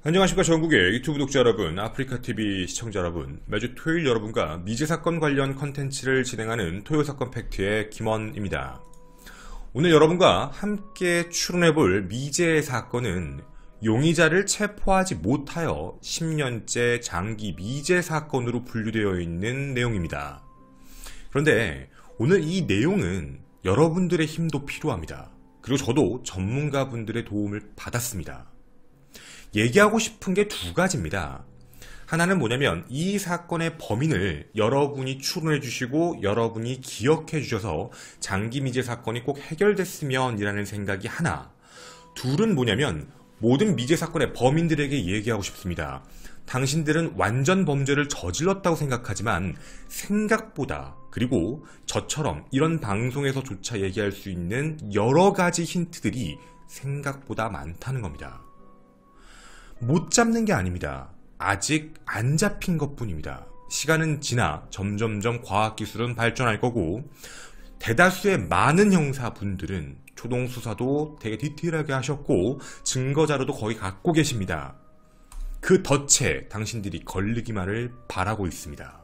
안녕하십니까. 전국의 유튜브 독자 여러분, 아프리카TV 시청자 여러분, 매주 토요일 여러분과 미제사건 관련 컨텐츠를 진행하는 토요사건 팩트의 김원입니다. 오늘 여러분과 함께 추론해볼 미제 사건은 용의자를 체포하지 못하여 10년째 장기 미제 사건으로 분류되어 있는 내용입니다. 그런데 오늘 이 내용은 여러분들의 힘도 필요합니다. 그리고 저도 전문가분들의 도움을 받았습니다. 얘기하고 싶은 게 두 가지입니다. 하나는 뭐냐면 이 사건의 범인을 여러분이 추론해 주시고 여러분이 기억해 주셔서 장기 미제 사건이 꼭 해결됐으면 이라는 생각이 하나, 둘은 뭐냐면 모든 미제 사건의 범인들에게 얘기하고 싶습니다. 당신들은 완전 범죄를 저질렀다고 생각하지만 생각보다, 그리고 저처럼 이런 방송에서조차 얘기할 수 있는 여러 가지 힌트들이 생각보다 많다는 겁니다. 못 잡는 게 아닙니다. 아직 안 잡힌 것 뿐입니다. 시간은 지나 점점점 과학기술은 발전할 거고 대다수의 많은 형사분들은 초동수사도 되게 디테일하게 하셨고 증거자료도 거의 갖고 계십니다. 그 덫에 당신들이 걸리기만을 바라고 있습니다.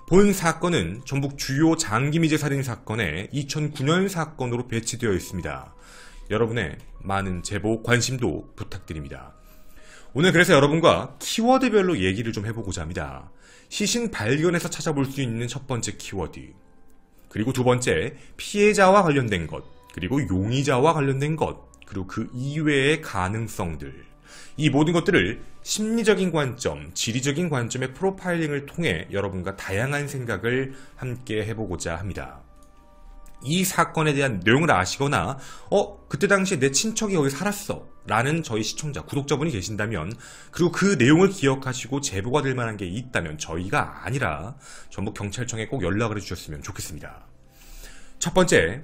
본 사건은 전북 주요 장기미제 살인사건의 2009년 사건으로 배치되어 있습니다. 여러분의 많은 제보, 관심도 부탁드립니다. 오늘 그래서 여러분과 키워드별로 얘기를 좀 해보고자 합니다. 시신 발견에서 찾아볼 수 있는 첫 번째 키워드, 그리고 두 번째 피해자와 관련된 것, 그리고 용의자와 관련된 것, 그리고 그 이외의 가능성들, 이 모든 것들을 심리적인 관점, 지리적인 관점의 프로파일링을 통해 여러분과 다양한 생각을 함께 해보고자 합니다. 이 사건에 대한 내용을 아시거나 그때 당시에 내 친척이 여기 살았어 라는 저희 시청자, 구독자분이 계신다면, 그리고 그 내용을 기억하시고 제보가 될 만한 게 있다면 저희가 아니라 전북경찰청에 꼭 연락을 해주셨으면 좋겠습니다. 첫 번째,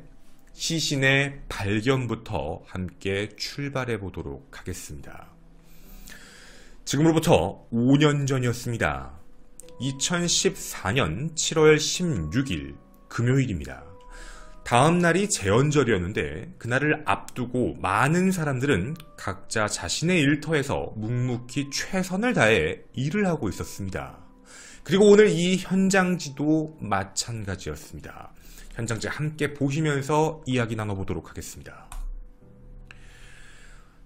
시신의 발견부터 함께 출발해 보도록 하겠습니다. 지금으로부터 5년 전이었습니다. 2014년 7월 16일 금요일입니다. 다음 날이 제헌절이었는데 그날을 앞두고 많은 사람들은 각자 자신의 일터에서 묵묵히 최선을 다해 일을 하고 있었습니다. 그리고 오늘 이 현장지도 마찬가지였습니다. 현장지 함께 보시면서 이야기 나눠보도록 하겠습니다.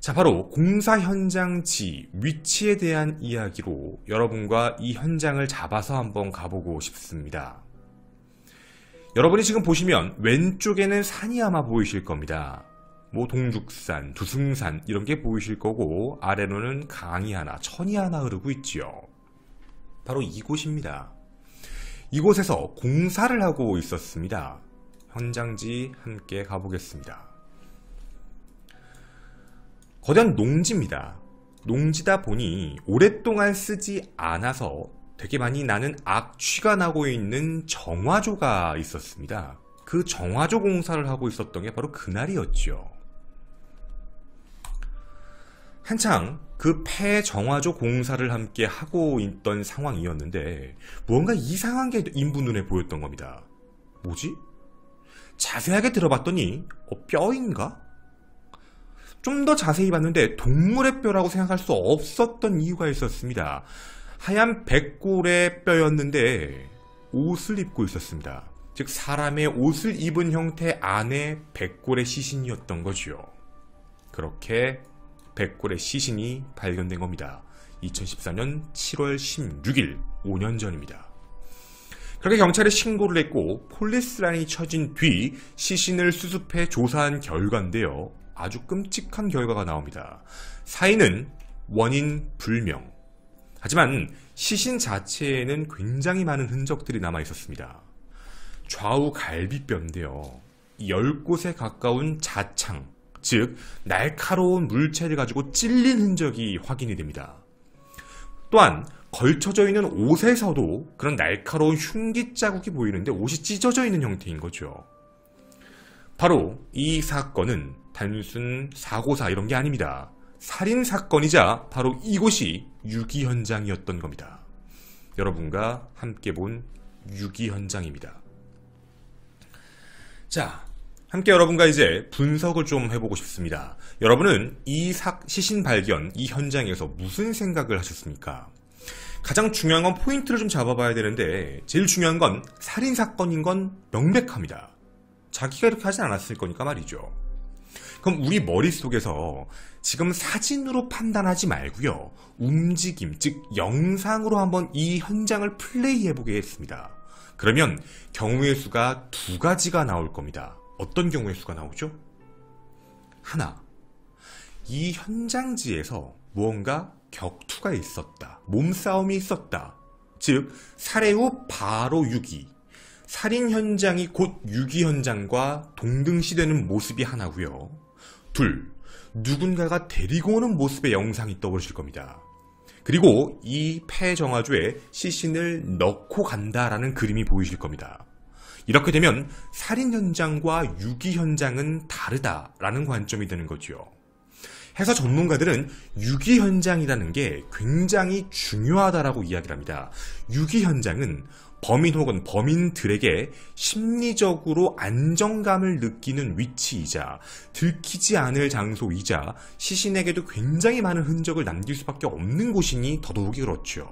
자, 바로 공사 현장지 위치에 대한 이야기로 여러분과 이 현장을 잡아서 한번 가보고 싶습니다. 여러분이 지금 보시면 왼쪽에는 산이 아마 보이실 겁니다. 뭐 동죽산, 두승산 이런 게 보이실 거고, 아래로는 강이 하나, 천이 하나 흐르고 있지요. 바로 이곳입니다. 이곳에서 공사를 하고 있었습니다. 현장지 함께 가보겠습니다. 거대한 농지입니다. 농지다 보니 오랫동안 쓰지 않아서 되게 많이 나는 악취가 나고 있는 정화조가 있었습니다. 그 정화조 공사를 하고 있었던 게 바로 그날이었죠. 한창 그 폐정화조 공사를 함께 하고 있던 상황이었는데 무언가 이상한 게 인부 눈에 보였던 겁니다. 뭐지? 자세하게 들어봤더니 뼈인가? 좀 더 자세히 봤는데 동물의 뼈라고 생각할 수 없었던 이유가 있었습니다. 하얀 백골의 뼈였는데 옷을 입고 있었습니다. 즉 사람의 옷을 입은 형태 안에 백골의 시신이었던 거죠. 그렇게 백골의 시신이 발견된 겁니다. 2014년 7월 16일, 5년 전입니다. 그렇게 경찰에 신고를 했고 폴리스라인이 쳐진 뒤 시신을 수습해 조사한 결과인데요. 아주 끔찍한 결과가 나옵니다. 사인은 원인 불명. 하지만 시신 자체에는 굉장히 많은 흔적들이 남아 있었습니다. 좌우 갈비뼈인데요. 10곳에 가까운 자창, 즉 날카로운 물체를 가지고 찔린 흔적이 확인이 됩니다. 또한 걸쳐져 있는 옷에서도 그런 날카로운 흉기 자국이 보이는데 옷이 찢어져 있는 형태인 거죠. 바로 이 사건은 단순 사고사 이런 게 아닙니다. 살인사건이자 바로 이곳이 유기 현장이었던 겁니다. 여러분과 함께 본 유기 현장입니다. 자, 함께 여러분과 이제 분석을 좀 해보고 싶습니다. 여러분은 이 시신 발견, 이 현장에서 무슨 생각을 하셨습니까? 가장 중요한 건 포인트를 좀 잡아봐야 되는데 제일 중요한 건 살인사건인 건 명백합니다. 자기가 이렇게 하진 않았을 거니까 말이죠. 그럼 우리 머릿속에서 지금 사진으로 판단하지 말고요. 움직임, 즉 영상으로 한번 이 현장을 플레이해 보겠습니다. 그러면 경우의 수가 두 가지가 나올 겁니다. 어떤 경우의 수가 나오죠? 하나, 이 현장지에서 무언가 격투가 있었다. 몸싸움이 있었다. 즉 살해 후 바로 유기, 살인 현장이 곧 유기 현장과 동등시되는 모습이 하나고요. 둘, 누군가가 데리고 오는 모습의 영상이 떠오르실 겁니다. 그리고 이 폐정화조에 시신을 넣고 간다라는 그림이 보이실 겁니다. 이렇게 되면 살인 현장과 유기 현장은 다르다라는 관점이 되는 거죠. 해서 전문가들은 유기 현장이라는 게 굉장히 중요하다라고 이야기를 합니다. 유기 현장은 범인 혹은 범인들에게 심리적으로 안정감을 느끼는 위치이자 들키지 않을 장소이자 시신에게도 굉장히 많은 흔적을 남길 수밖에 없는 곳이니 더더욱이 그렇죠.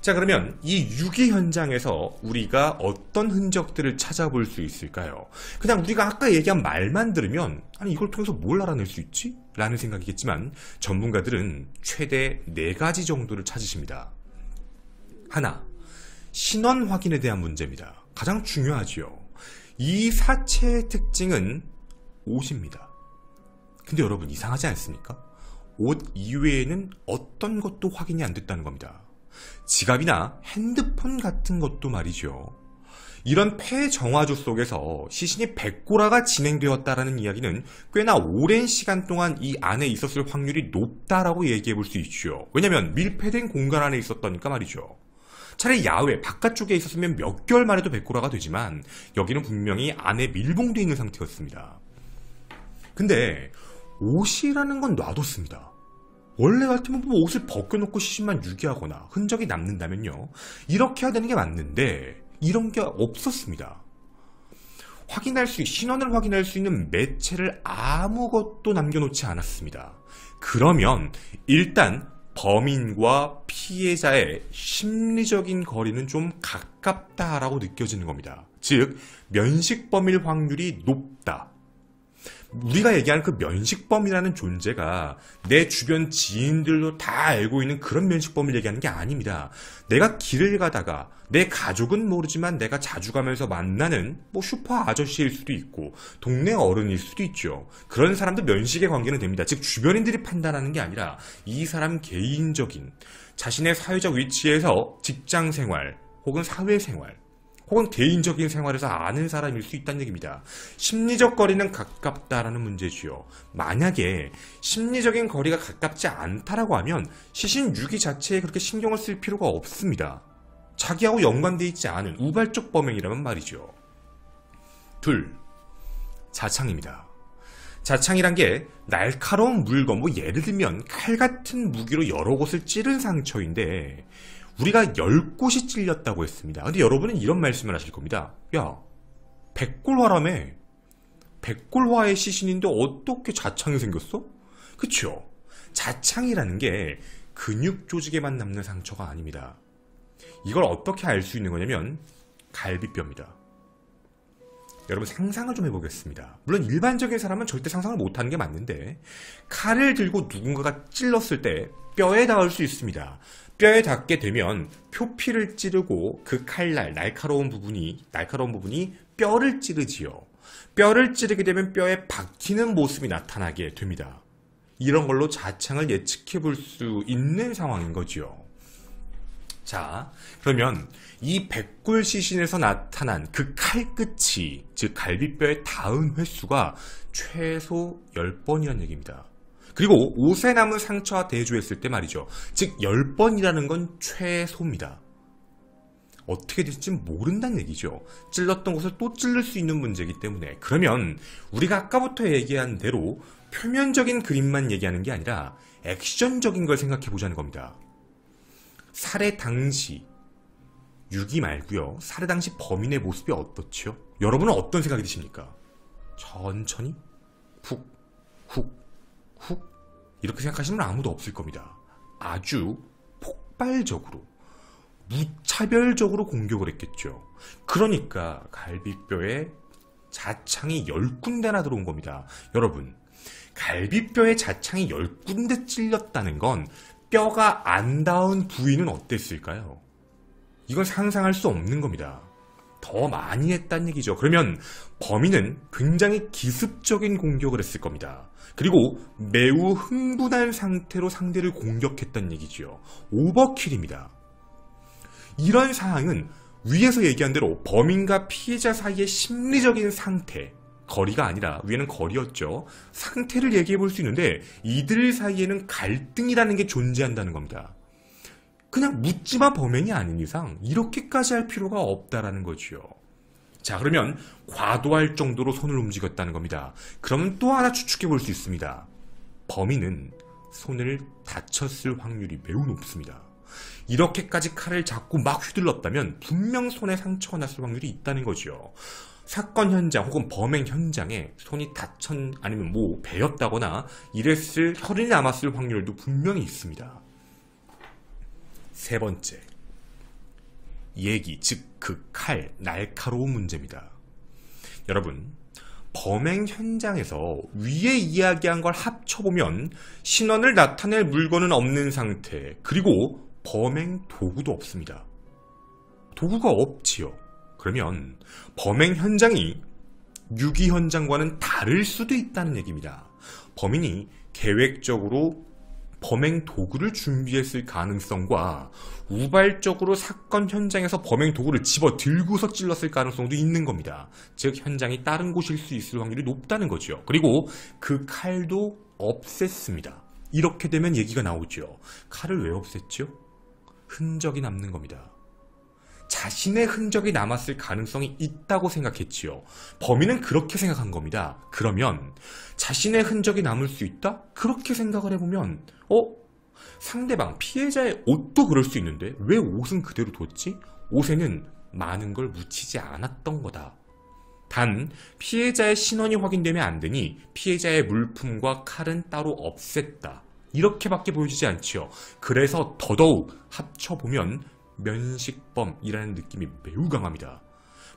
자, 그러면 이 유기 현장에서 우리가 어떤 흔적들을 찾아볼 수 있을까요? 그냥 우리가 아까 얘기한 말만 들으면 아니 이걸 통해서 뭘 알아낼 수 있지? 라는 생각이겠지만 전문가들은 최대 4가지 정도를 찾으십니다. 하나, 신원 확인에 대한 문제입니다. 가장 중요하지요. 이 사체의 특징은 옷입니다. 근데 여러분 이상하지 않습니까? 옷 이외에는 어떤 것도 확인이 안 됐다는 겁니다. 지갑이나 핸드폰 같은 것도 말이죠. 이런 폐정화조 속에서 시신이 백골화가 진행되었다라는 이야기는 꽤나 오랜 시간 동안 이 안에 있었을 확률이 높다라고 얘기해 볼 수 있죠. 왜냐하면 밀폐된 공간 안에 있었다니까 말이죠. 차라리 야외, 바깥쪽에 있었으면 몇 개월 만에도 백골화가 되지만 여기는 분명히 안에 밀봉되어 있는 상태였습니다. 근데 옷이라는 건 놔뒀습니다. 원래 같으면 뭐 옷을 벗겨놓고 시신만 유기하거나 흔적이 남는다면요. 이렇게 해야 되는 게 맞는데 이런 게 없었습니다. 신원을 확인할 수 있는 매체를 아무것도 남겨놓지 않았습니다. 그러면 일단 범인과 피해자의 심리적인 거리는 좀 가깝다라고 느껴지는 겁니다. 즉 면식범일 확률이 높다. 우리가 얘기하는 그 면식범이라는 존재가 내 주변 지인들도 다 알고 있는 그런 면식범을 얘기하는 게 아닙니다. 내가 길을 가다가 내 가족은 모르지만 내가 자주 가면서 만나는 뭐 슈퍼 아저씨일 수도 있고 동네 어른일 수도 있죠. 그런 사람도 면식의 관계는 됩니다. 즉 주변인들이 판단하는 게 아니라 이 사람 개인적인 자신의 사회적 위치에서 직장생활 혹은 사회생활 혹은 개인적인 생활에서 아는 사람일 수 있다는 얘기입니다. 심리적 거리는 가깝다라는 문제지요. 만약에 심리적인 거리가 가깝지 않다라고 하면 시신 유기 자체에 그렇게 신경을 쓸 필요가 없습니다. 자기하고 연관되어 있지 않은 우발적 범행이라면 말이죠. 둘, 자창입니다. 자창이란 게 날카로운 물건, 뭐 예를 들면 칼 같은 무기로 여러 곳을 찌른 상처인데 우리가 10곳이 찔렸다고 했습니다. 근데 여러분은 이런 말씀을 하실 겁니다. 야, 백골화라며. 백골화의 시신인데 어떻게 자창이 생겼어? 그쵸? 자창이라는 게 근육 조직에만 남는 상처가 아닙니다. 이걸 어떻게 알 수 있는 거냐면 갈비뼈입니다. 여러분 상상을 좀 해보겠습니다. 물론 일반적인 사람은 절대 상상을 못하는 게 맞는데 칼을 들고 누군가가 찔렀을 때 뼈에 닿을 수 있습니다. 뼈에 닿게 되면 표피를 찌르고 그 칼날, 날카로운 부분이 뼈를 찌르지요. 뼈를 찌르게 되면 뼈에 박히는 모습이 나타나게 됩니다. 이런 걸로 자창을 예측해 볼 수 있는 상황인 거지요. 자, 그러면 이 백골 시신에서 나타난 그 칼끝이, 즉 갈비뼈에 닿은 횟수가 최소 10번이라는 얘기입니다. 그리고 옷에 남은 상처와 대조했을 때 말이죠. 즉 10번이라는 건 최소입니다. 어떻게 될지 모른다는 얘기죠. 찔렀던 곳을 또 찔릴 수 있는 문제이기 때문에. 그러면 우리가 아까부터 얘기한 대로 표면적인 그림만 얘기하는 게 아니라 액션적인 걸 생각해 보자는 겁니다. 살해 당시 유기 말고요. 살해 당시 범인의 모습이 어떻죠? 여러분은 어떤 생각이 드십니까? 천천히 훅, 훅, 훅 이렇게 생각하시는 분 아무도 없을 겁니다. 아주 폭발적으로 무차별적으로 공격을 했겠죠. 그러니까 갈비뼈에 자창이 10군데나 들어온 겁니다. 여러분, 갈비뼈에 자창이 10군데 찔렸다는 건 뼈가 안 닿은 부위는 어땠을까요? 이건 상상할 수 없는 겁니다. 더 많이 했다는 얘기죠. 그러면 범인은 굉장히 기습적인 공격을 했을 겁니다. 그리고 매우 흥분한 상태로 상대를 공격했다는 얘기죠. 오버킬입니다. 이런 상황은 위에서 얘기한 대로 범인과 피해자 사이의 심리적인 상태, 거리가 아니라 위에는 거리였죠. 상태를 얘기해 볼 수 있는데 이들 사이에는 갈등이라는 게 존재한다는 겁니다. 그냥 묻지마 범행이 아닌 이상 이렇게까지 할 필요가 없다라는 거지요. 자, 그러면 과도할 정도로 손을 움직였다는 겁니다. 그러면 또 하나 추측해 볼 수 있습니다. 범인은 손을 다쳤을 확률이 매우 높습니다. 이렇게까지 칼을 잡고 막 휘둘렀다면 분명 손에 상처가 났을 확률이 있다는 거죠. 사건 현장 혹은 범행 현장에 손이 아니면 베었다거나 이랬을 혈흔이 남았을 확률도 분명히 있습니다. 세 번째, 얘기, 즉 그 칼, 날카로운 문제입니다. 여러분, 범행 현장에서 위에 이야기한 걸 합쳐보면 신원을 나타낼 물건은 없는 상태, 그리고 범행 도구도 없습니다. 도구가 없지요. 그러면 범행 현장이 유기 현장과는 다를 수도 있다는 얘기입니다. 범인이 계획적으로 범행 도구를 준비했을 가능성과 우발적으로 사건 현장에서 범행 도구를 집어 들고서 찔렀을 가능성도 있는 겁니다. 즉 현장이 다른 곳일 수 있을 확률이 높다는 거죠. 그리고 그 칼도 없앴습니다. 이렇게 되면 얘기가 나오죠. 칼을 왜 없앴죠? 흔적이 남는 겁니다. 자신의 흔적이 남았을 가능성이 있다고 생각했지요. 범인은 그렇게 생각한 겁니다. 그러면 자신의 흔적이 남을 수 있다? 그렇게 생각을 해보면 상대방 피해자의 옷도 그럴 수 있는데 왜 옷은 그대로 뒀지? 옷에는 많은 걸 묻히지 않았던 거다. 단 피해자의 신원이 확인되면 안 되니 피해자의 물품과 칼은 따로 없앴다. 이렇게밖에 보여지지 않지요. 그래서 더더욱 합쳐보면 면식범이라는 느낌이 매우 강합니다.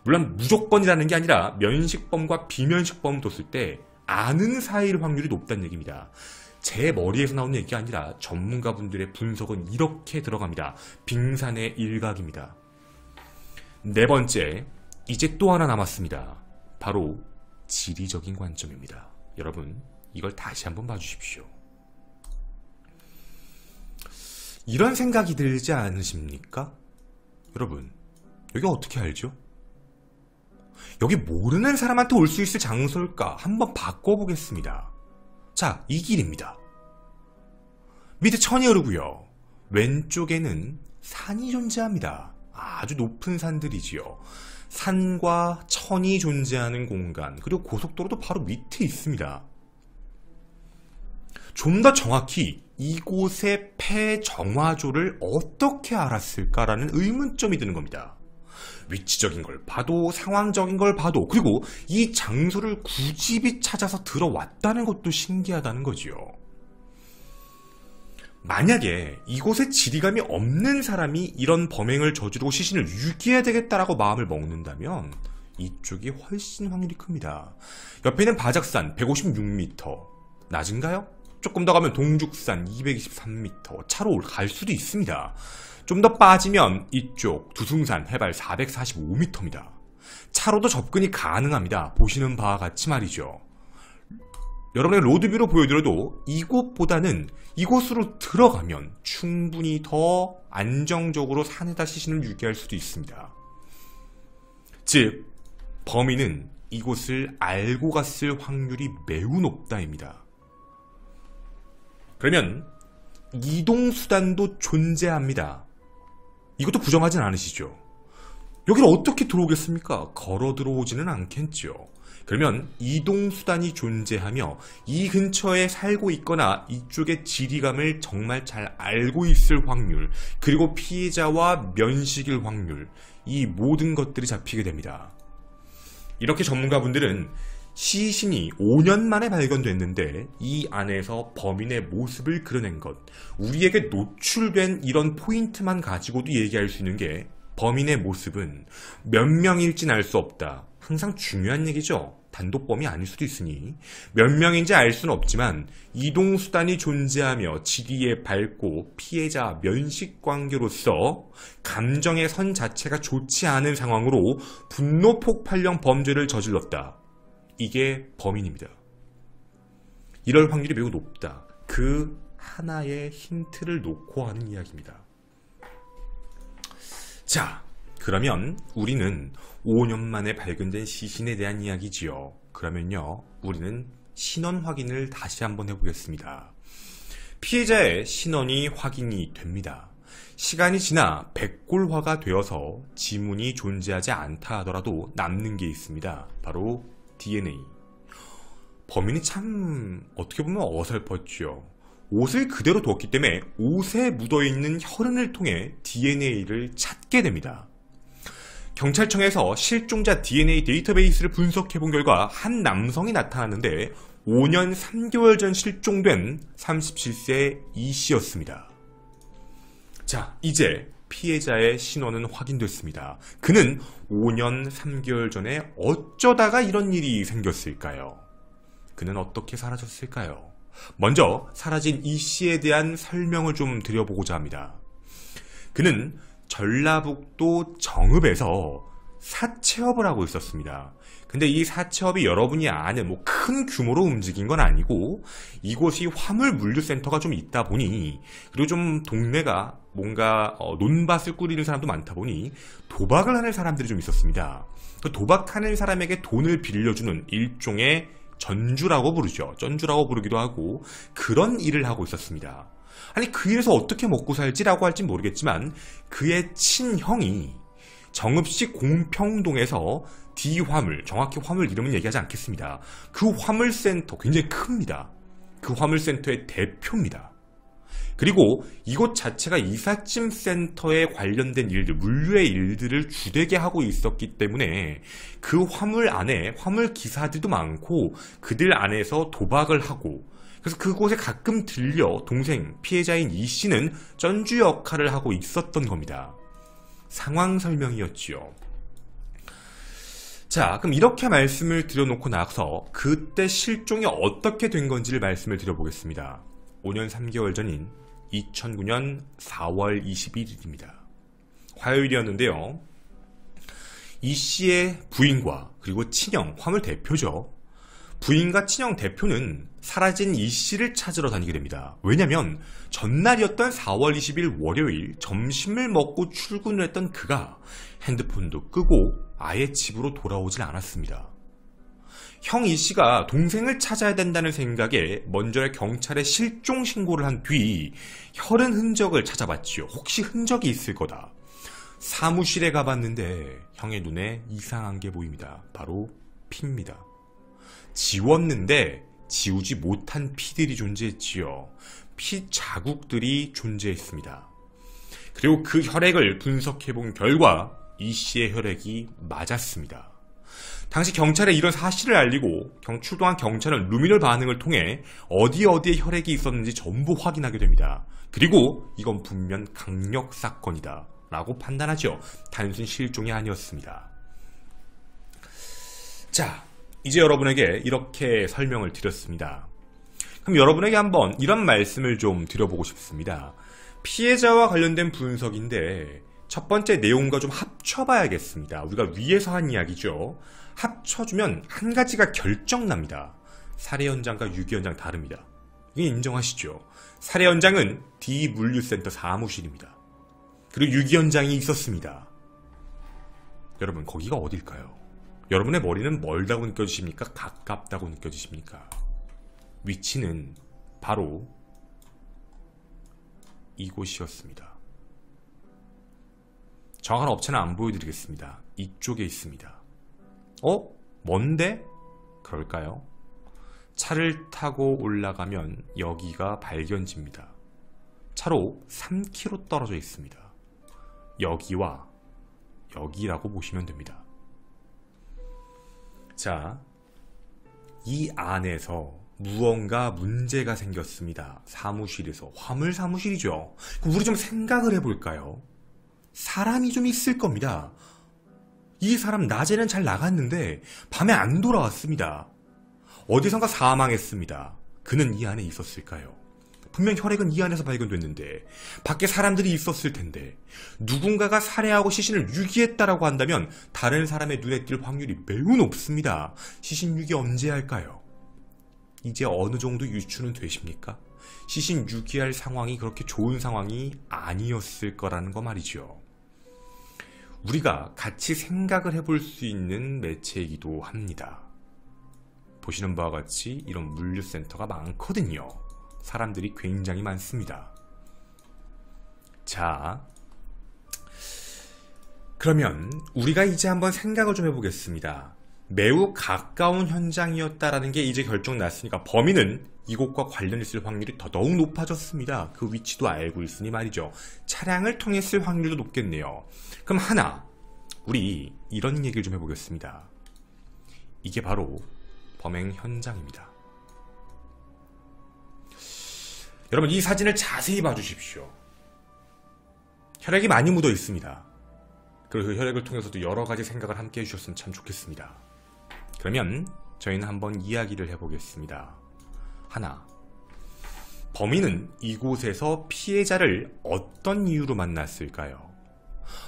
물론 무조건이라는 게 아니라 면식범과 비면식범을 뒀을 때 아는 사이일 확률이 높다는 얘기입니다. 제 머리에서 나오는 얘기가 아니라 전문가분들의 분석은 이렇게 들어갑니다. 빙산의 일각입니다. 네 번째, 이제 또 하나 남았습니다. 바로 지리적인 관점입니다. 여러분, 이걸 다시 한번 봐주십시오. 이런 생각이 들지 않으십니까? 여러분, 여기 어떻게 알죠? 여기 모르는 사람한테 올 수 있을 장소일까? 한번 바꿔보겠습니다. 자, 이 길입니다. 밑에 천이 흐르고요. 왼쪽에는 산이 존재합니다. 아주 높은 산들이지요. 산과 천이 존재하는 공간, 그리고 고속도로도 바로 밑에 있습니다. 좀 더 정확히 이곳의 폐정화조를 어떻게 알았을까라는 의문점이 드는 겁니다. 위치적인 걸 봐도 상황적인 걸 봐도 그리고 이 장소를 굳이 찾아서 들어왔다는 것도 신기하다는 거지요. 만약에 이곳에 지리감이 없는 사람이 이런 범행을 저지르고 시신을 유기해야 되겠다라고 마음을 먹는다면 이쪽이 훨씬 확률이 큽니다. 옆에 있는 바작산 156m 낮은가요? 조금 더 가면 동죽산 223m 차로 갈 수도 있습니다. 좀 더 빠지면 이쪽 두승산 해발 445m입니다. 차로도 접근이 가능합니다. 보시는 바와 같이 말이죠. 여러분의 로드뷰로 보여드려도 이곳보다는 이곳으로 들어가면 충분히 더 안정적으로 산에다 시신을 유기할 수도 있습니다. 즉, 범인은 이곳을 알고 갔을 확률이 매우 높다입니다. 그러면 이동수단도 존재합니다. 이것도 부정하진 않으시죠? 여기를 어떻게 들어오겠습니까? 걸어 들어오지는 않겠죠. 그러면 이동수단이 존재하며 이 근처에 살고 있거나 이쪽의 지리감을 정말 잘 알고 있을 확률, 그리고 피해자와 면식일 확률, 이 모든 것들이 잡히게 됩니다. 이렇게 전문가분들은 시신이 5년 만에 발견됐는데 이 안에서 범인의 모습을 그려낸 것, 우리에게 노출된 이런 포인트만 가지고도 얘기할 수 있는 게 범인의 모습은 몇 명일진 알 수 없다. 항상 중요한 얘기죠. 단독범이 아닐 수도 있으니 몇 명인지 알 수는 없지만 이동수단이 존재하며 지리에 밟고 피해자 면식관계로서 감정의 선 자체가 좋지 않은 상황으로 분노 폭발형 범죄를 저질렀다. 이게 범인입니다. 이럴 확률이 매우 높다. 그 하나의 힌트를 놓고 하는 이야기입니다. 자, 그러면 우리는 5년 만에 발견된 시신에 대한 이야기지요. 그러면요, 우리는 신원 확인을 다시 한번 해보겠습니다. 피해자의 신원이 확인이 됩니다. 시간이 지나 백골화가 되어서 지문이 존재하지 않다 하더라도 남는 게 있습니다. 바로 DNA. 범인이 참 어떻게 보면 어설펐죠. 옷을 그대로 두었기 때문에 옷에 묻어있는 혈흔을 통해 DNA를 찾게 됩니다. 경찰청에서 실종자 DNA 데이터베이스를 분석해본 결과 한 남성이 나타났는데 5년 3개월 전 실종된 37세 이 씨였습니다. 자, 이제 피해자의 신원은 확인됐습니다. 그는 5년 3개월 전에 어쩌다가 이런 일이 생겼을까요? 그는 어떻게 사라졌을까요? 먼저 사라진 이 씨에 대한 설명을 좀 드려보고자 합니다. 그는 전라북도 정읍에서 사채업을 하고 있었습니다. 근데 이 사채업이 여러분이 아는 큰 규모로 움직인 건 아니고 이곳이 화물 물류센터가 좀 있다 보니 그리고 좀 동네가 뭔가 논밭을 꾸리는 사람도 많다 보니 도박을 하는 사람들이 좀 있었습니다. 그 도박하는 사람에게 돈을 빌려주는 일종의 전주라고 부르죠. 전주라고 부르기도 하고 그런 일을 하고 있었습니다. 아니 그 일에서 어떻게 먹고 살지라고 할진 모르겠지만 그의 친형이 정읍시 공평동에서 D화물, 정확히 화물 이름은 얘기하지 않겠습니다. 그 화물센터 굉장히 큽니다. 그 화물센터의 대표입니다. 그리고 이곳 자체가 이삿짐 센터에 관련된 일들, 물류의 일들을 주되게 하고 있었기 때문에 그 화물 안에 화물 기사들도 많고 그들 안에서 도박을 하고 그래서 그곳에 가끔 들려 동생, 피해자인 이 씨는 전주 역할을 하고 있었던 겁니다. 상황 설명이었지요. 자, 그럼 이렇게 말씀을 드려놓고 나서 그때 실종이 어떻게 된 건지를 말씀을 드려보겠습니다. 5년 3개월 전인 2009년 4월 21일입니다. 화요일이었는데요. 이 씨의 부인과 그리고 친형, 화물 대표죠. 부인과 친형 대표는 사라진 이 씨를 찾으러 다니게 됩니다. 왜냐면 전날이었던 4월 20일 월요일 점심을 먹고 출근을 했던 그가 핸드폰도 끄고 아예 집으로 돌아오질 않았습니다. 형 이 씨가 동생을 찾아야 된다는 생각에 먼저 경찰에 실종 신고를 한 뒤 혈흔 흔적을 찾아봤지요. 혹시 흔적이 있을 거다. 사무실에 가봤는데 형의 눈에 이상한 게 보입니다. 바로 피입니다. 지웠는데 지우지 못한 피들이 존재했지요. 피 자국들이 존재했습니다. 그리고 그 혈액을 분석해본 결과 이 씨의 혈액이 맞았습니다. 당시 경찰에 이런 사실을 알리고 출동한 경찰은 루미널 반응을 통해 어디에 혈액이 있었는지 전부 확인하게 됩니다. 그리고 이건 분명 강력 사건이다 라고 판단하죠. 단순 실종이 아니었습니다. 자, 이제 여러분에게 이렇게 설명을 드렸습니다. 그럼 여러분에게 한번 이런 말씀을 좀 드려보고 싶습니다. 피해자와 관련된 분석인데 첫 번째 내용과 좀 합쳐봐야겠습니다. 우리가 위에서 한 이야기죠. 합쳐주면 한 가지가 결정납니다. 살해 현장과 유기 현장 다릅니다. 이게 인정하시죠? 살해 현장은 D 물류센터 사무실입니다. 그리고 유기 현장이 있었습니다. 여러분 거기가 어딜까요? 여러분의 머리는 멀다고 느껴지십니까? 가깝다고 느껴지십니까? 위치는 바로 이곳이었습니다. 정확한 업체는 안 보여드리겠습니다. 이쪽에 있습니다. 뭔데? 그럴까요? 차를 타고 올라가면 여기가 발견지입니다. 차로 3km 떨어져 있습니다. 여기와 여기라고 보시면 됩니다. 자, 이 안에서 무언가 문제가 생겼습니다. 사무실에서. 화물 사무실이죠. 그럼 우리 좀 생각을 해볼까요? 사람이 좀 있을 겁니다. 이 사람 낮에는 잘 나갔는데 밤에 안 돌아왔습니다. 어디선가 사망했습니다. 그는 이 안에 있었을까요? 분명 혈액은 이 안에서 발견됐는데 밖에 사람들이 있었을 텐데 누군가가 살해하고 시신을 유기했다라고 한다면 다른 사람의 눈에 띌 확률이 매우 높습니다. 시신 유기 언제 할까요? 이제 어느 정도 유추는 되십니까? 시신 유기할 상황이 그렇게 좋은 상황이 아니었을 거라는 거 말이죠. 우리가 같이 생각을 해볼 수 있는 매체이기도 합니다. 보시는 바와 같이 이런 물류센터가 많거든요. 사람들이 굉장히 많습니다. 자, 그러면 우리가 이제 한번 생각을 좀 해보겠습니다. 매우 가까운 현장이었다라는 게 이제 결정났으니까 범인은 이곳과 관련있을 확률이 더더욱 높아졌습니다. 그 위치도 알고 있으니 말이죠. 차량을 통했을 확률도 높겠네요. 그럼 하나, 우리 이런 얘기를 좀 해보겠습니다. 이게 바로 범행 현장입니다. 여러분, 이 사진을 자세히 봐주십시오. 혈액이 많이 묻어 있습니다. 그리고 그 혈액을 통해서도 여러 가지 생각을 함께 해주셨으면 참 좋겠습니다. 그러면 저희는 한번 이야기를 해보겠습니다. 하나, 범인은 이곳에서 피해자를 어떤 이유로 만났을까요?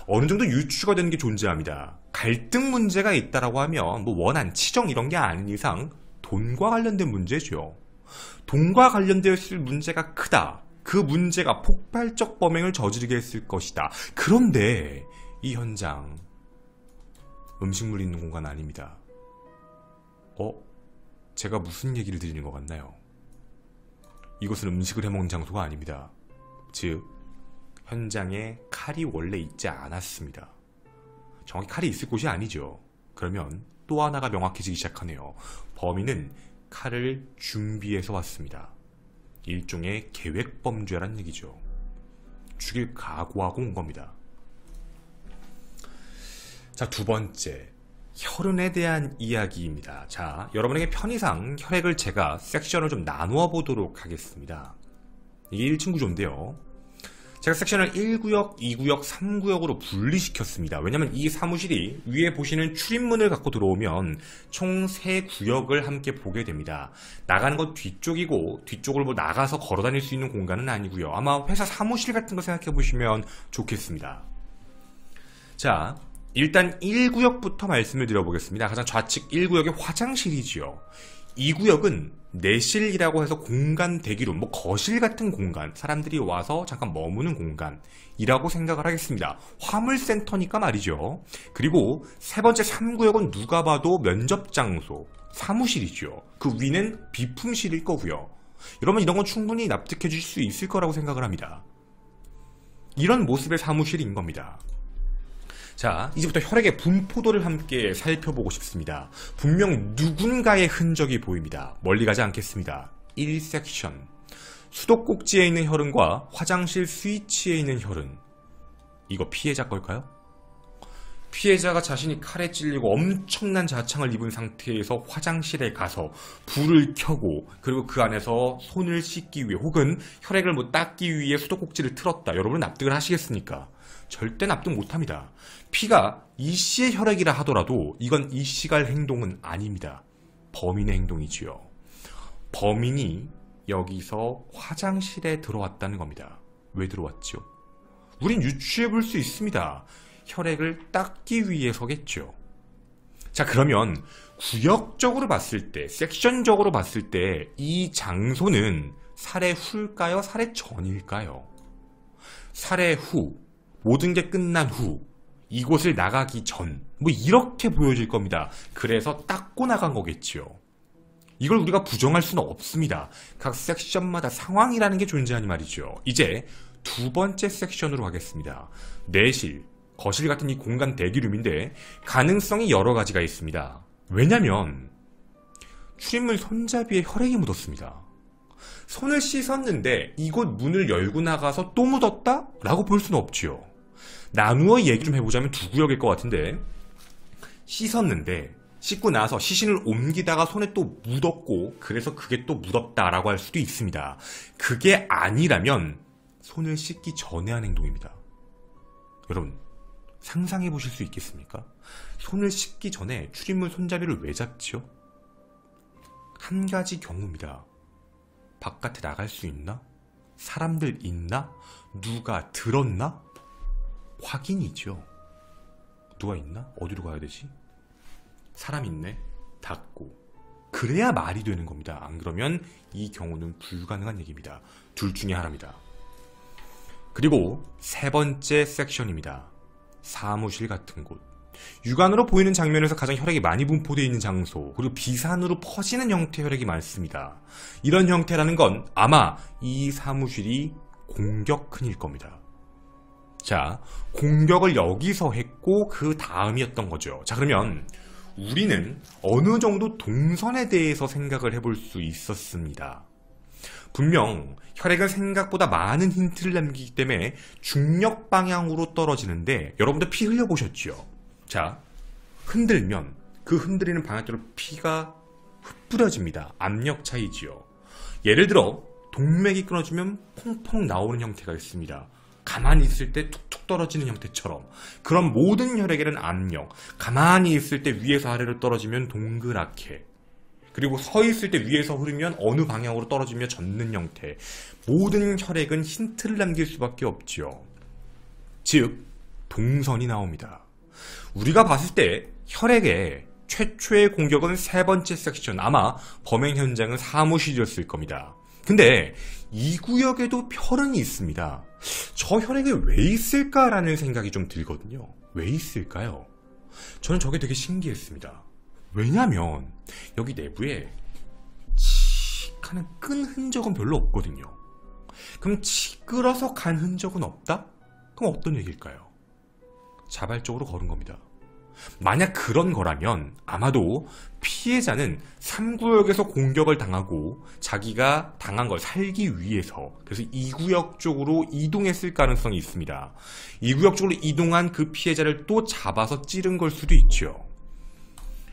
어느 정도 유추가 되는 게 존재합니다. 갈등 문제가 있다라고 하면 뭐 원한, 치정 이런 게 아닌 이상 돈과 관련된 문제죠. 돈과 관련되었을 문제가 크다. 그 문제가 폭발적 범행을 저지르게 했을 것이다. 그런데 이 현장 음식물이 있는 공간 아닙니다. 제가 무슨 얘기를 드리는 것 같나요? 이곳은 음식을 해먹는 장소가 아닙니다. 즉, 현장에 칼이 원래 있지 않았습니다. 정확히 칼이 있을 곳이 아니죠. 그러면 또 하나가 명확해지기 시작하네요. 범인은 칼을 준비해서 왔습니다. 일종의 계획범죄란 얘기죠. 죽일 각오하고 온 겁니다. 자, 두 번째, 혈흔에 대한 이야기입니다. 자, 여러분에게 편의상 혈액을 제가 섹션을 좀 나누어 보도록 하겠습니다. 이게 1층 구조인데요. 제가 섹션을 1구역, 2구역, 3구역으로 분리시켰습니다. 왜냐면 이 사무실이 위에 보시는 출입문을 갖고 들어오면 총 3구역을 함께 보게 됩니다. 나가는 건 뒤쪽이고 뒤쪽을 뭐 나가서 걸어 다닐 수 있는 공간은 아니고요. 아마 회사 사무실 같은 거 생각해 보시면 좋겠습니다. 자, 일단 1구역부터 말씀을 드려보겠습니다. 가장 좌측 1구역의 화장실이지요. 2구역은 내실이라고 해서 공간 대기룸, 뭐 거실 같은 공간, 사람들이 와서 잠깐 머무는 공간이라고 생각을 하겠습니다. 화물센터니까 말이죠. 그리고 세 번째 3구역은 누가 봐도 면접 장소, 사무실이죠. 그 위는 비품실일 거고요. 여러분, 이런 건 충분히 납득해 주실 수 있을 거라고 생각을 합니다. 이런 모습의 사무실인 겁니다. 자, 이제부터 혈액의 분포도를 함께 살펴보고 싶습니다. 분명 누군가의 흔적이 보입니다. 멀리 가지 않겠습니다. 1섹션. 수도꼭지에 있는 혈흔과 화장실 스위치에 있는 혈흔. 이거 피해자 걸까요? 피해자가 자신이 칼에 찔리고 엄청난 자창을 입은 상태에서 화장실에 가서 불을 켜고 그리고 그 안에서 손을 씻기 위해 혹은 혈액을 뭐 닦기 위해 수도꼭지를 틀었다. 여러분은 납득을 하시겠습니까? 절대 납득 못합니다. 피가 이씨의 혈액이라 하더라도 이건 이씨가 할 행동은 아닙니다. 범인의 행동이지요. 범인이 여기서 화장실에 들어왔다는 겁니다. 왜 들어왔죠? 우린 유추해 볼 수 있습니다. 혈액을 닦기 위해서겠죠. 자, 그러면 구역적으로 봤을 때, 섹션적으로 봤을 때 이 장소는 살해 후일까요? 살해 전일까요? 살해 후, 모든 게 끝난 후, 이곳을 나가기 전, 뭐 이렇게 보여질 겁니다. 그래서 닦고 나간 거겠지요. 이걸 우리가 부정할 수는 없습니다. 각 섹션마다 상황이라는 게 존재하니 말이죠. 이제 두 번째 섹션으로 가겠습니다. 내실, 거실 같은 이 공간 대기룸인데 가능성이 여러 가지가 있습니다. 왜냐면 출입문 손잡이에 혈액이 묻었습니다. 손을 씻었는데 이곳 문을 열고 나가서 또 묻었다? 라고 볼 수는 없지요. 나누어 얘기 좀 해보자면 두 구역일 것 같은데 씻었는데 씻고 나서 시신을 옮기다가 손에 또 묻었고 그래서 그게 또 묻었다라고 할 수도 있습니다. 그게 아니라면 손을 씻기 전에 한 행동입니다. 여러분 상상해 보실 수 있겠습니까? 손을 씻기 전에 출입문 손잡이를 왜 잡지요? 한 가지 경우입니다. 바깥에 나갈 수 있나? 사람들 있나? 누가 들었나? 확인이죠. 누가 있나? 어디로 가야 되지? 사람 있네? 닫고. 그래야 말이 되는 겁니다. 안 그러면 이 경우는 불가능한 얘기입니다. 둘 중에 하나입니다. 그리고 세 번째 섹션입니다. 사무실 같은 곳. 육안으로 보이는 장면에서 가장 혈액이 많이 분포되어 있는 장소, 그리고 비산으로 퍼지는 형태의 혈액이 많습니다. 이런 형태라는 건 아마 이 사무실이 공격흔일 겁니다. 자, 공격을 여기서 했고 그 다음이었던 거죠. 자, 그러면 우리는 어느 정도 동선에 대해서 생각을 해볼 수 있었습니다. 분명 혈액은 생각보다 많은 힌트를 남기기 때문에 중력 방향으로 떨어지는데 여러분들 피 흘려보셨죠? 자, 흔들면 그 흔들리는 방향대로 피가 흩뿌려집니다. 압력 차이지요. 예를 들어 동맥이 끊어지면 퐁퐁 나오는 형태가 있습니다. 가만히 있을 때 툭툭 떨어지는 형태처럼. 그런 모든 혈액에는 압력, 가만히 있을 때 위에서 아래로 떨어지면 동그랗게, 그리고 서 있을 때 위에서 흐르면 어느 방향으로 떨어지며 젖는 형태. 모든 혈액은 힌트를 남길 수밖에 없죠. 즉 동선이 나옵니다. 우리가 봤을 때 혈액의 최초의 공격은 세 번째 섹션, 아마 범행 현장은 사무실이었을 겁니다. 근데 이 구역에도 혈흔이 있습니다. 저 혈액이 왜 있을까라는 생각이 좀 들거든요. 왜 있을까요? 저는 저게 되게 신기했습니다. 왜냐면 여기 내부에 칙 하는 끈 흔적은 별로 없거든요. 그럼 찌그러서 간 흔적은 없다? 그럼 어떤 얘기일까요? 자발적으로 걸은 겁니다. 만약 그런 거라면 아마도 피해자는 3구역에서 공격을 당하고 자기가 당한 걸 살기 위해서 그래서 2구역 쪽으로 이동했을 가능성이 있습니다. 2구역 쪽으로 이동한 그 피해자를 또 잡아서 찌른 걸 수도 있죠.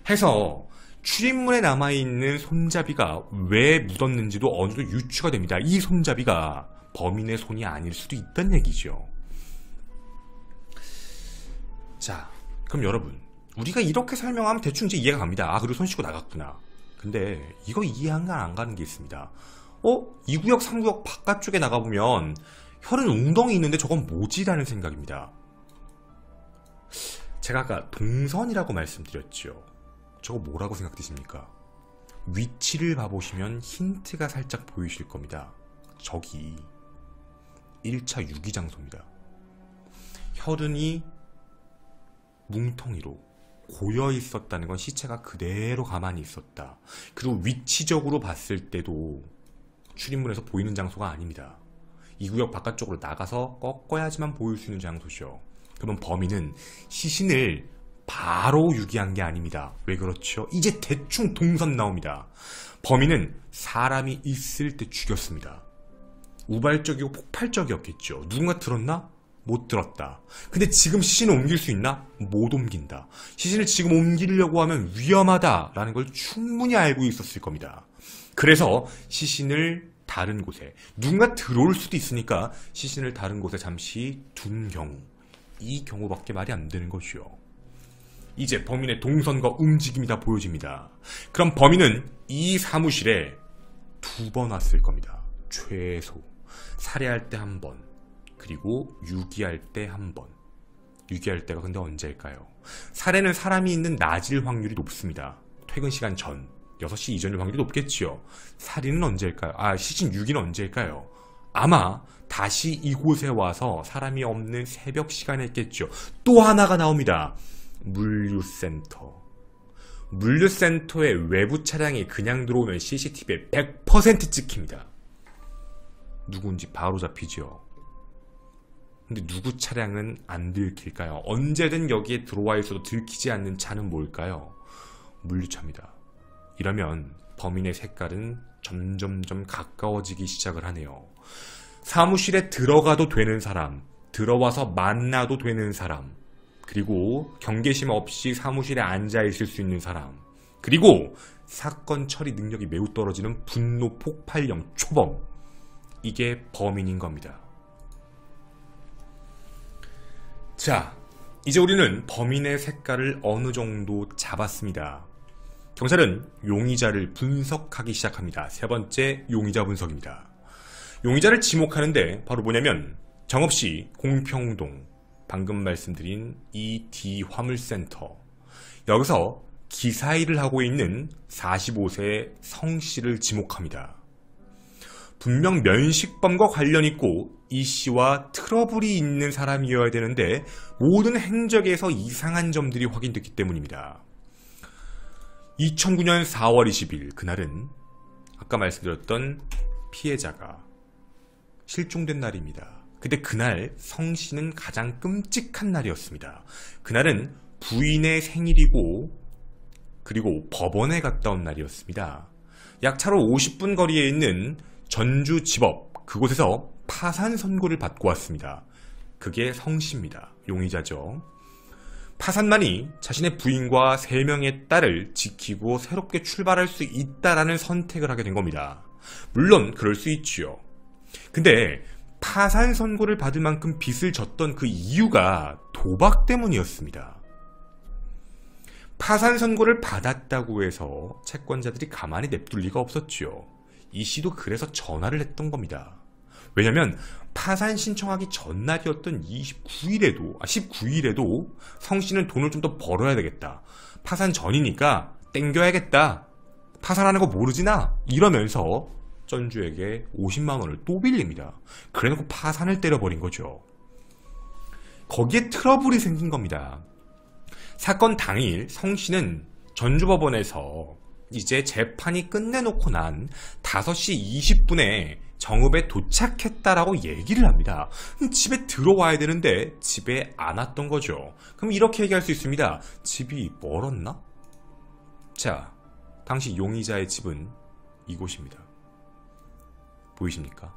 해서 출입문에 남아있는 손잡이가 왜 묻었는지도 어느 정도 유추가 됩니다. 이 손잡이가 범인의 손이 아닐 수도 있다는 얘기죠. 자, 그럼 여러분, 우리가 이렇게 설명하면 대충 이제 이해가 갑니다. 아, 그리고 손 씻고 나갔구나. 근데 이거 이해가 안 가는 게 있습니다. 2구역, 3구역 바깥쪽에 나가보면 혈흔 웅덩이 있는데 저건 뭐지? 라는 생각입니다. 제가 아까 동선이라고 말씀드렸죠. 저거 뭐라고 생각되십니까? 위치를 봐보시면 힌트가 살짝 보이실 겁니다. 저기 1차 유기장소입니다. 혈흔이 뭉텅이로 고여 있었다는 건 시체가 그대로 가만히 있었다. 그리고 위치적으로 봤을 때도 출입문에서 보이는 장소가 아닙니다. 이 구역 바깥쪽으로 나가서 꺾어야지만 보일 수 있는 장소죠. 그러면 범인은 시신을 바로 유기한 게 아닙니다. 왜 그렇죠? 이제 대충 동선 나옵니다. 범인은 사람이 있을 때 죽였습니다. 우발적이고 폭발적이었겠죠. 누군가 들었나? 못 들었다. 근데 지금 시신을 옮길 수 있나? 못 옮긴다. 시신을 지금 옮기려고 하면 위험하다라는 걸 충분히 알고 있었을 겁니다. 그래서 시신을 다른 곳에, 누군가 들어올 수도 있으니까 시신을 다른 곳에 잠시 둔 경우, 이 경우밖에 말이 안 되는 것이요. 이제 범인의 동선과 움직임이 다 보여집니다. 그럼 범인은 이 사무실에 2번 왔을 겁니다. 최소. 살해할 때 1번, 그리고 유기할 때 1번. 유기할 때가 근데 언제일까요? 살해는 사람이 있는 낮일 확률이 높습니다. 퇴근 시간 전, 6시 이전일 확률이 높겠지요. 살인은 언제일까요? 시신 유기는 언제일까요? 아마 다시 이곳에 와서 사람이 없는 새벽 시간에 했겠죠. 또 하나가 나옵니다. 물류센터. 물류센터의 외부 차량이 그냥 들어오면 CCTV에 100% 찍힙니다. 누군지 바로 잡히죠. 근데 누구 차량은 안 들킬까요? 언제든 여기에 들어와 있어도 들키지 않는 차는 뭘까요? 물류차입니다. 이러면 범인의 색깔은 점점점 가까워지기 시작을 하네요. 사무실에 들어가도 되는 사람, 들어와서 만나도 되는 사람, 그리고 경계심 없이 사무실에 앉아있을 수 있는 사람, 그리고 사건 처리 능력이 매우 떨어지는 분노 폭발형 초범, 이게 범인인 겁니다. 자, 이제 우리는 범인의 색깔을 어느 정도 잡았습니다. 경찰은 용의자를 분석하기 시작합니다. 세 번째 용의자 분석입니다. 용의자를 지목하는데 바로 뭐냐면 정읍시 공평동, 방금 말씀드린 ED 화물센터, 여기서 기사일을 하고 있는 45세 성씨를 지목합니다. 분명 면식범과 관련 있고 이 씨와 트러블이 있는 사람이어야 되는데 모든 행적에서 이상한 점들이 확인됐기 때문입니다. 2009년 4월 20일 그날은 아까 말씀드렸던 피해자가 실종된 날입니다. 근데 그날 성씨는 가장 끔찍한 날이었습니다. 그날은 부인의 생일이고 그리고 법원에 갔다 온 날이었습니다. 약 차로 50분 거리에 있는 전주지법, 그곳에서 파산 선고를 받고 왔습니다. 그게 성씨입니다. 용의자죠. 파산만이 자신의 부인과 3명의 딸을 지키고 새롭게 출발할 수 있다라는 선택을 하게 된 겁니다. 물론 그럴 수 있지요. 근데 파산 선고를 받을 만큼 빚을 졌던 그 이유가 도박 때문이었습니다. 파산 선고를 받았다고 해서 채권자들이 가만히 냅둘 리가 없었지요. 이 씨도 그래서 전화를 했던 겁니다. 왜냐면 파산 신청하기 전날이었던 19일에도 성 씨는 돈을 좀 더 벌어야 되겠다. 파산 전이니까 땡겨야겠다. 파산하는 거 모르지나? 이러면서 전주에게 50만 원을 또 빌립니다. 그래놓고 파산을 때려버린 거죠. 거기에 트러블이 생긴 겁니다. 사건 당일 성 씨는 전주법원에서 이제 재판이 끝내놓고 난 5시 20분에 정읍에 도착했다라고 얘기를 합니다. 집에 들어와야 되는데 집에 안 왔던 거죠. 그럼 이렇게 얘기할 수 있습니다. 집이 멀었나? 자, 당시 용의자의 집은 이곳입니다. 보이십니까?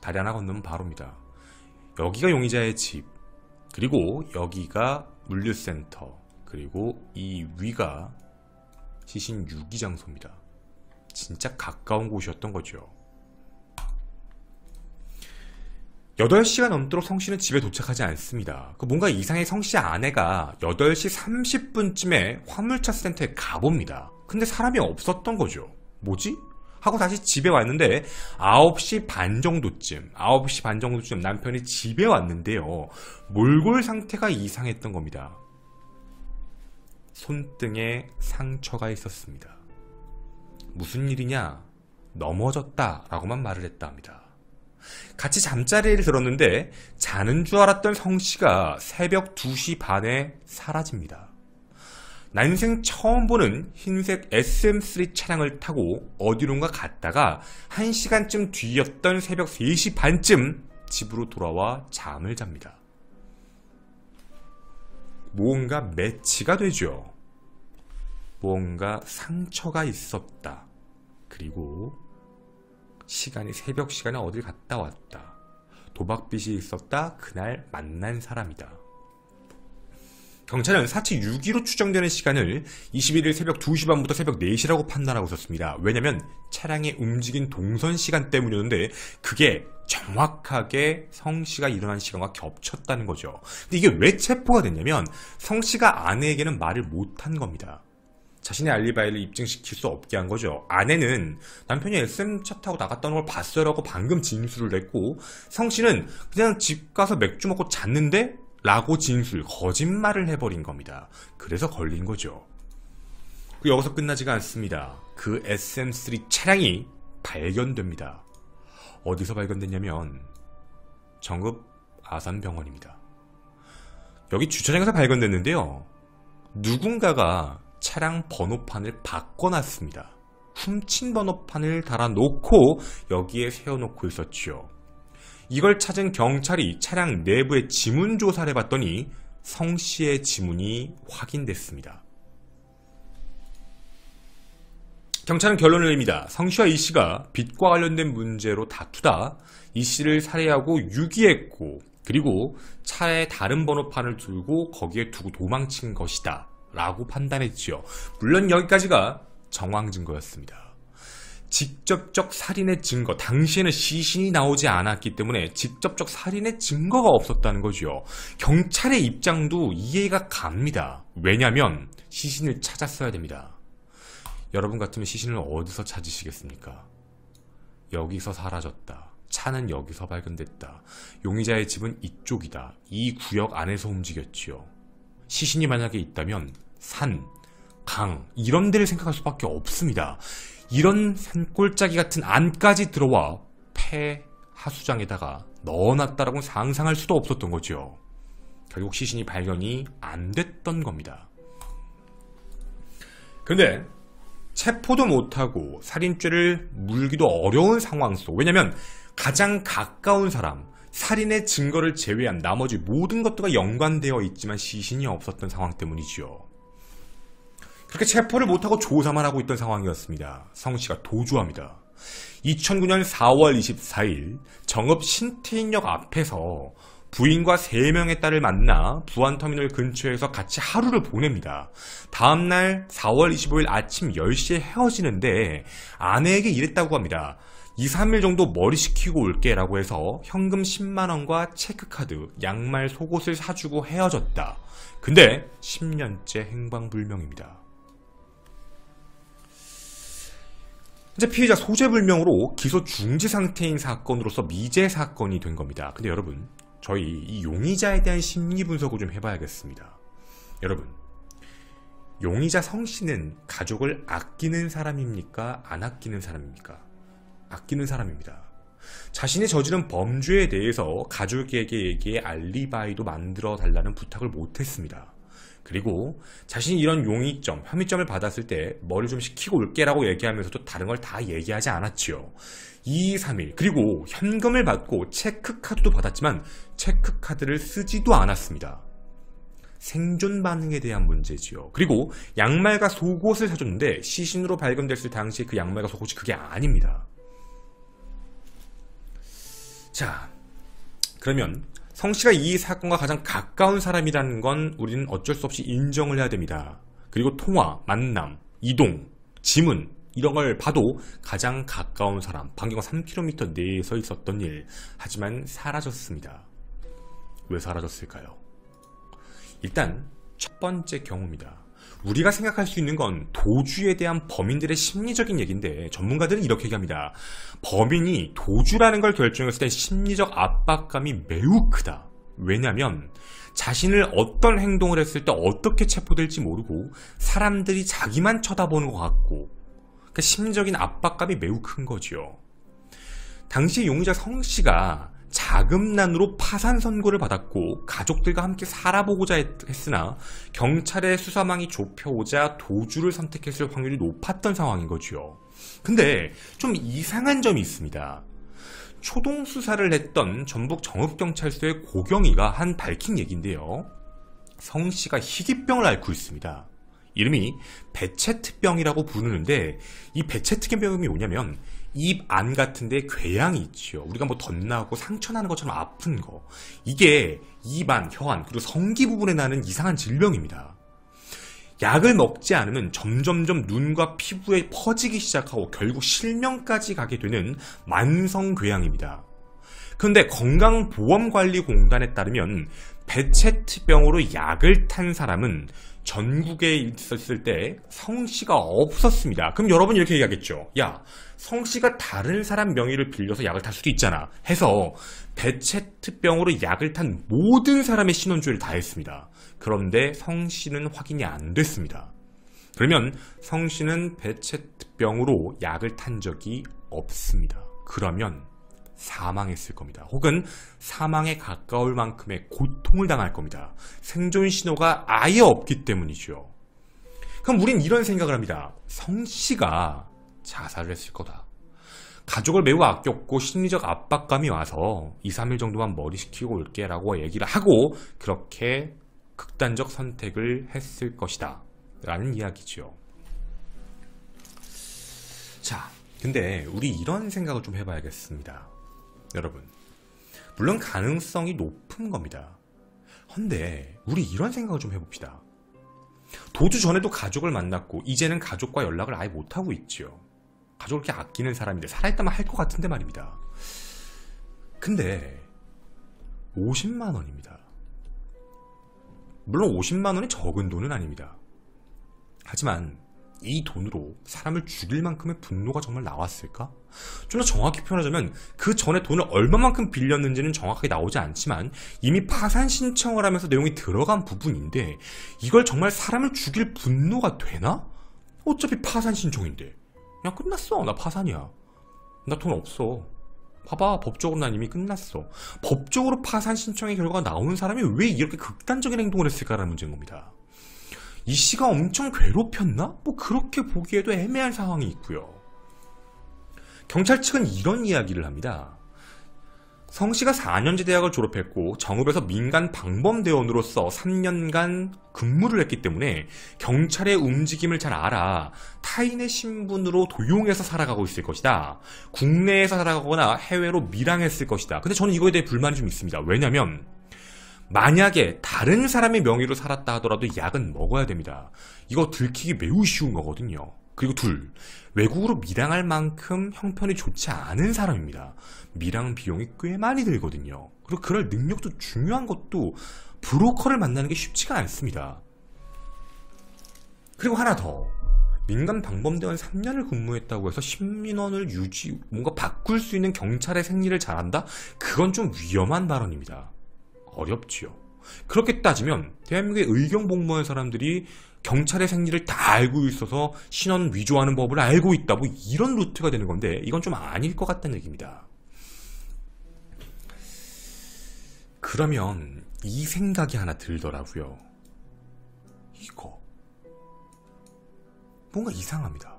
다리 하나 건너면 바로입니다. 여기가 용의자의 집, 그리고 여기가 물류센터, 그리고 이 위가 시신 유기 장소입니다. 진짜 가까운 곳이었던 거죠. 8시가 넘도록 성씨는 집에 도착하지 않습니다. 뭔가 이상해. 성씨 아내가 8시 30분쯤에 화물차 센터에 가봅니다. 근데 사람이 없었던 거죠. 뭐지? 하고 다시 집에 왔는데 9시 반 정도쯤 남편이 집에 왔는데요. 몰골 상태가 이상했던 겁니다. 손등에 상처가 있었습니다. 무슨 일이냐? 넘어졌다라고만 말을 했다 합니다. 같이 잠자리를 들었는데 자는 줄 알았던 성씨가 새벽 2시 반에 사라집니다. 난생 처음 보는 흰색 SM3 차량을 타고 어디론가 갔다가 1시간쯤 뒤였던 새벽 3시 반쯤 집으로 돌아와 잠을 잡니다. 무언가 매치가 되죠. 무언가 상처가 있었다. 그리고 새벽 시간에 어딜 갔다 왔다. 도박빚이 있었다. 그날 만난 사람이다. 경찰은 사치 6위로 추정되는 시간을 21일 새벽 2시 반부터 새벽 4시라고 판단하고 있었습니다. 왜냐면 차량의 움직인 동선 시간 때문이었는데 그게 정확하게 성씨가 일어난 시간과 겹쳤다는 거죠. 근데 이게 왜 체포가 됐냐면 성씨가 아내에게는 말을 못한 겁니다. 자신의 알리바이를 입증시킬 수 없게 한 거죠. 아내는 남편이 SM차 타고 나갔다는 걸 봤어요 라고 방금 진술을 했고, 성씨는 그냥 집 가서 맥주 먹고 잤는데 라고 거짓말을 해버린 겁니다. 그래서 걸린 거죠. 여기서 끝나지가 않습니다. 그 SM3 차량이 발견됩니다. 어디서 발견됐냐면 정읍 아산병원입니다. 여기 주차장에서 발견됐는데요. 누군가가 차량 번호판을 바꿔놨습니다. 훔친 번호판을 달아놓고 여기에 세워놓고 있었죠. 이걸 찾은 경찰이 차량 내부의 지문 조사를 해봤더니 성씨의 지문이 확인됐습니다. 경찰은 결론을 냅니다. 성씨와 이씨가 빚과 관련된 문제로 다투다 이씨를 살해하고 유기했고, 그리고 차에 다른 번호판을 들고 거기에 두고 도망친 것이다 라고 판단했지요. 물론 여기까지가 정황 증거였습니다. 직접적 살인의 증거, 당시에는 시신이 나오지 않았기 때문에 직접적 살인의 증거가 없었다는 거죠. 경찰의 입장도 이해가 갑니다. 왜냐하면 시신을 찾았어야 됩니다. 여러분 같으면 시신을 어디서 찾으시겠습니까? 여기서 사라졌다. 차는 여기서 발견됐다. 용의자의 집은 이쪽이다. 이 구역 안에서 움직였지요. 시신이 만약에 있다면 산, 강 이런 데를 생각할 수밖에 없습니다. 이런 산골짜기 같은 안까지 들어와 폐 하수장에다가 넣어놨다라고는 상상할 수도 없었던 거죠. 결국 시신이 발견이 안 됐던 겁니다. 그런데 체포도 못하고 살인죄를 물기도 어려운 상황 속, 왜냐하면 가장 가까운 사람, 살인의 증거를 제외한 나머지 모든 것들과 연관되어 있지만 시신이 없었던 상황 때문이지요. 그렇게 체포를 못하고 조사만 하고 있던 상황이었습니다. 성씨가 도주합니다. 2009년 4월 24일 정읍 신태인역 앞에서 부인과 3명의 딸을 만나 부안터미널 근처에서 같이 하루를 보냅니다. 다음날 4월 25일 아침 10시에 헤어지는데 아내에게 이랬다고 합니다. 2, 3일 정도 머리 식히고 올게 라고 해서 현금 10만원과 체크카드, 양말, 속옷을 사주고 헤어졌다. 근데 10년째 행방불명입니다. 이제 피해자 소재불명으로 기소 중지 상태인 사건으로서 미제 사건이 된 겁니다. 근데 여러분, 저희 이 용의자에 대한 심리 분석을 좀 해봐야겠습니다. 여러분, 용의자 성씨는 가족을 아끼는 사람입니까? 안 아끼는 사람입니까? 아끼는 사람입니다. 자신이 저지른 범죄에 대해서 가족에게 알리바이도 만들어 달라는 부탁을 못했습니다. 그리고 자신이 이런 용의점, 혐의점을 받았을 때 머리 좀 식히고 올게 라고 얘기하면서도 다른 걸 다 얘기하지 않았지요. 2, 3일 그리고 현금을 받고 체크카드도 받았지만 체크카드를 쓰지도 않았습니다. 생존 반응에 대한 문제지요. 그리고 양말과 속옷을 사줬는데 시신으로 발견됐을 당시에 그 양말과 속옷이 그게 아닙니다. 자, 그러면 성씨가 이 사건과 가장 가까운 사람이라는 건 우리는 어쩔 수 없이 인정을 해야 됩니다. 그리고 통화, 만남, 이동, 지문 이런 걸 봐도 가장 가까운 사람, 반경 3km 내에 서 있었던 일. 하지만 사라졌습니다. 왜 사라졌을까요? 일단 첫 번째 경우입니다. 우리가 생각할 수 있는 건 도주에 대한 범인들의 심리적인 얘기인데 전문가들은 이렇게 얘기합니다. 범인이 도주라는 걸 결정했을 때 심리적 압박감이 매우 크다. 왜냐하면 자신을 어떤 행동을 했을 때 어떻게 체포될지 모르고 사람들이 자기만 쳐다보는 것 같고 그러니까 심리적인 압박감이 매우 큰 거죠. 당시 용의자 성씨가 자금난으로 파산 선고를 받았고 가족들과 함께 살아보고자 했으나 경찰의 수사망이 좁혀오자 도주를 선택했을 확률이 높았던 상황인 거죠. 근데 좀 이상한 점이 있습니다. 초동 수사를 했던 전북 정읍경찰서의 고경이가 한 밝힌 얘기인데요. 성씨가 희귀병을 앓고 있습니다. 이름이 베체트병이라고 부르는데 이 베체트병이 뭐냐면 입 안 같은데 궤양이 있죠. 우리가 뭐 덧나고 상처 나는 것처럼 아픈 거. 이게 입 안, 혀안, 그리고 성기 부분에 나는 이상한 질병입니다. 약을 먹지 않으면 점점점 눈과 피부에 퍼지기 시작하고 결국 실명까지 가게 되는 만성궤양입니다. 그런데 건강보험관리공단에 따르면 베체트병으로 약을 탄 사람은 전국에 있었을 때 성씨가 없었습니다. 그럼 여러분이 이렇게 얘기하겠죠. 야, 성씨가 다른 사람 명의를 빌려서 약을 탈 수도 있잖아. 해서 베체트병으로 약을 탄 모든 사람의 신원조회를 다 했습니다. 그런데 성씨는 확인이 안 됐습니다. 그러면 성씨는 베체트병으로 약을 탄 적이 없습니다. 그러면 사망했을 겁니다. 혹은 사망에 가까울 만큼의 고통을 당할 겁니다. 생존 신호가 아예 없기 때문이죠. 그럼 우린 이런 생각을 합니다. 성씨가 자살을 했을 거다. 가족을 매우 아꼈고 심리적 압박감이 와서 2, 3일 정도만 머리 식히고 올게 라고 얘기를 하고 그렇게 극단적 선택을 했을 것이다 라는 이야기죠. 자, 근데 우리 이런 생각을 좀 해봐야겠습니다. 여러분, 물론 가능성이 높은 겁니다. 헌데 우리 이런 생각을 좀 해봅시다. 도주 전에도 가족을 만났고 이제는 가족과 연락을 아예 못하고 있지요. 가족을 그렇게 아끼는 사람인데 살아있다면 할 것 같은데 말입니다. 근데 50만 원입니다. 물론 50만 원이 적은 돈은 아닙니다. 하지만 이 돈으로 사람을 죽일 만큼의 분노가 정말 나왔을까? 좀 더 정확히 표현하자면 그 전에 돈을 얼마만큼 빌렸는지는 정확하게 나오지 않지만 이미 파산 신청을 하면서 내용이 들어간 부분인데 이걸 정말 사람을 죽일 분노가 되나? 어차피 파산 신청인데 그냥 끝났어. 나 파산이야. 나 돈 없어. 봐봐, 법적으로 난 이미 끝났어. 법적으로 파산 신청의 결과가 나온 사람이 왜 이렇게 극단적인 행동을 했을까라는 문제인 겁니다. 이 씨가 엄청 괴롭혔나? 뭐 그렇게 보기에도 애매한 상황이 있고요. 경찰 측은 이런 이야기를 합니다. 성 씨가 4년제 대학을 졸업했고 정읍에서 민간 방범대원으로서 3년간 근무를 했기 때문에 경찰의 움직임을 잘 알아 타인의 신분으로 도용해서 살아가고 있을 것이다. 국내에서 살아가거나 해외로 밀항했을 것이다. 근데 저는 이거에 대해 불만이 좀 있습니다. 왜냐면 만약에 다른 사람의 명의로 살았다 하더라도 약은 먹어야 됩니다. 이거 들키기 매우 쉬운 거거든요. 그리고 둘, 외국으로 밀항할 만큼 형편이 좋지 않은 사람입니다. 밀항 비용이 꽤 많이 들거든요. 그리고 그럴 능력도 중요한 것도 브로커를 만나는 게 쉽지가 않습니다. 그리고 하나 더, 민간 방범대원 3년을 근무했다고 해서 신민원을 뭔가 바꿀 수 있는 경찰의 생리를 잘한다? 그건 좀 위험한 발언입니다. 어렵지요. 그렇게 따지면 대한민국의 의경복무원 사람들이 경찰의 생리를 다 알고 있어서 신원 위조하는 법을 알고 있다. 뭐 이런 루트가 되는 건데 이건 좀 아닐 것 같다는 얘기입니다. 그러면 이 생각이 하나 들더라고요. 이거 뭔가 이상합니다.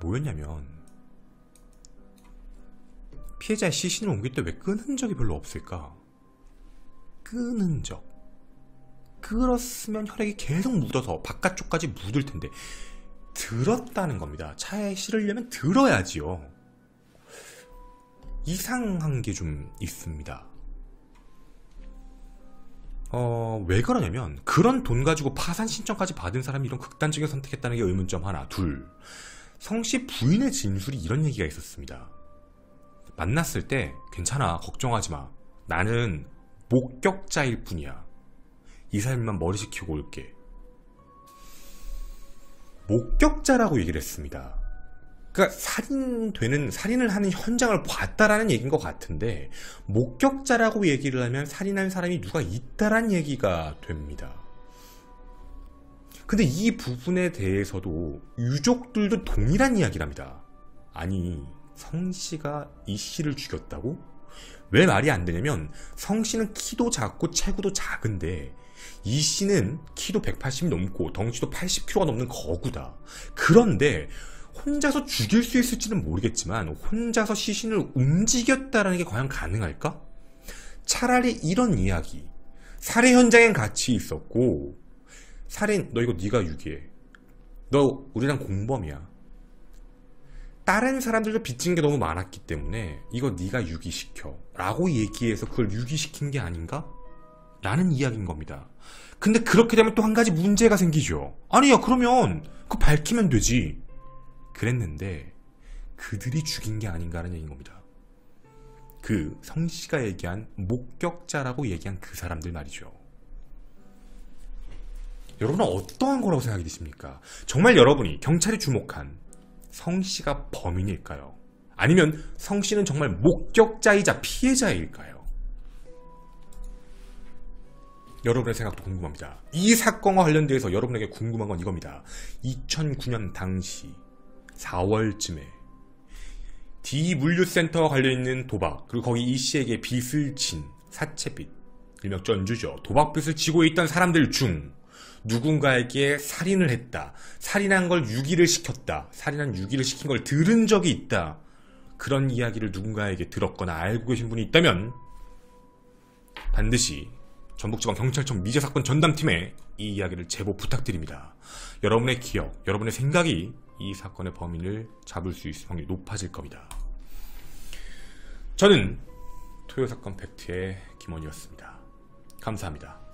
뭐였냐면 피해자의 시신을 옮길 때 왜 끈 흔적이 별로 없을까? 끈 흔적. 그렇으면 혈액이 계속 묻어서 바깥쪽까지 묻을 텐데 들었다는 겁니다. 차에 실으려면 들어야지요. 이상한 게 좀 있습니다. 왜 그러냐면 그런 돈 가지고 파산 신청까지 받은 사람이 이런 극단적인 선택했다는 게 의문점 하나. 둘, 성씨 부인의 진술이 이런 얘기가 있었습니다. 만났을 때 괜찮아, 걱정하지 마. 나는 목격자일 뿐이야. 이 사람만 머리 식히고 올게. 목격자라고 얘기를 했습니다. 그러니까 살인을 하는 현장을 봤다라는 얘기인 것 같은데 목격자라고 얘기를 하면 살인한 사람이 누가 있다란 얘기가 됩니다. 근데 이 부분에 대해서도 유족들도 동일한 이야기를 합니다. 아니, 성 씨가 이 씨를 죽였다고? 왜 말이 안 되냐면 성 씨는 키도 작고 체구도 작은데 이 씨는 키도 180이 넘고 덩치도 80kg가 넘는 거구다. 그런데 혼자서 죽일 수 있을지는 모르겠지만 혼자서 시신을 움직였다라는 게 과연 가능할까? 차라리 이런 이야기. 살해 현장엔 같이 있었고 살인, 너 이거 네가 유기해. 너 우리랑 공범이야. 다른 사람들도 빚진 게 너무 많았기 때문에 이거 네가 유기시켜 라고 얘기해서 그걸 유기시킨 게 아닌가? 라는 이야기인 겁니다. 근데 그렇게 되면 또 한 가지 문제가 생기죠. 아니야, 그러면 그거 밝히면 되지. 그랬는데 그들이 죽인 게 아닌가라는 얘기인 겁니다. 그 성씨가 얘기한 목격자라고 얘기한 그 사람들 말이죠. 여러분은 어떠한 거라고 생각이 드십니까? 정말 여러분이 경찰이 주목한 성씨가 범인일까요? 아니면 성씨는 정말 목격자이자 피해자일까요? 여러분의 생각도 궁금합니다. 이 사건과 관련돼서 여러분에게 궁금한 건 이겁니다. 2009년 당시 4월쯤에 D 물류센터와 관련있는 도박, 그리고 거기 이 씨에게 빚을 진 사채빚, 일명 전주죠. 도박빚을 지고 있던 사람들 중 누군가에게 살인을 했다, 살인한 걸 유기를 시켰다, 살인한 유기를 시킨 걸 들은 적이 있다, 그런 이야기를 누군가에게 들었거나 알고 계신 분이 있다면 반드시 전북지방경찰청 미제사건 전담팀에 이 이야기를 제보 부탁드립니다. 여러분의 기억, 여러분의 생각이 이 사건의 범인을 잡을 수 있을 확률이 높아질 겁니다. 저는 토요사건 팩트의 김원이었습니다. 감사합니다.